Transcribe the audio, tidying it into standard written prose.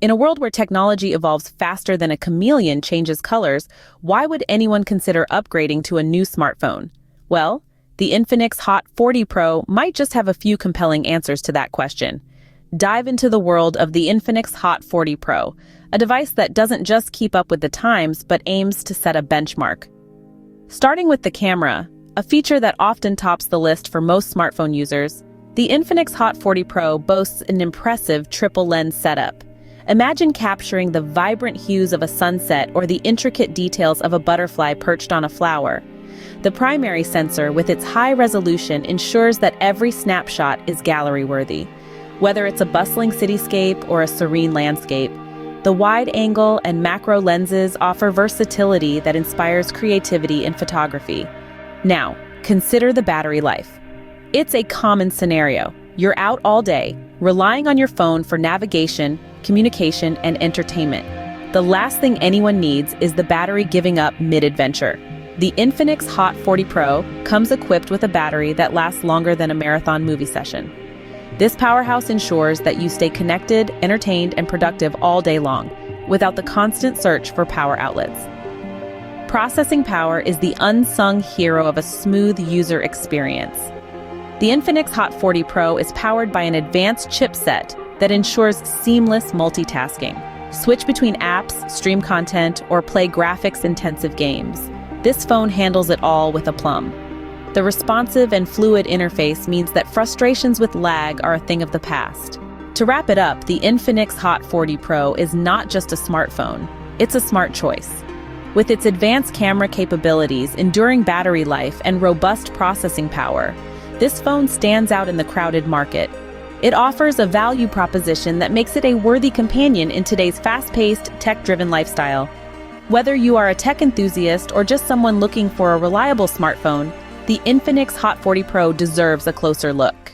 In a world where technology evolves faster than a chameleon changes colors, why would anyone consider upgrading to a new smartphone? Well, the Infinix Hot 40 Pro might just have a few compelling answers to that question. Dive into the world of the Infinix Hot 40 Pro, a device that doesn't just keep up with the times but aims to set a benchmark. Starting with the camera, a feature that often tops the list for most smartphone users, the Infinix Hot 40 Pro boasts an impressive triple-lens setup. Imagine capturing the vibrant hues of a sunset or the intricate details of a butterfly perched on a flower. The primary sensor, with its high resolution, ensures that every snapshot is gallery-worthy. Whether it's a bustling cityscape or a serene landscape, the wide-angle and macro lenses offer versatility that inspires creativity in photography. Now, consider the battery life. It's a common scenario. You're out all day, relying on your phone for navigation, communication, and entertainment. The last thing anyone needs is the battery giving up mid-adventure. The Infinix Hot 40 Pro comes equipped with a battery that lasts longer than a marathon movie session. This powerhouse ensures that you stay connected, entertained, and productive all day long, without the constant search for power outlets. Processing power is the unsung hero of a smooth user experience. The Infinix Hot 40 Pro is powered by an advanced chipset that ensures seamless multitasking. Switch between apps, stream content, or play graphics-intensive games. This phone handles it all with aplomb. The responsive and fluid interface means that frustrations with lag are a thing of the past. To wrap it up, the Infinix Hot 40 Pro is not just a smartphone, it's a smart choice. With its advanced camera capabilities, enduring battery life, and robust processing power, this phone stands out in the crowded market. It offers a value proposition that makes it a worthy companion in today's fast-paced, tech-driven lifestyle. Whether you are a tech enthusiast or just someone looking for a reliable smartphone, the Infinix Hot 40 Pro deserves a closer look.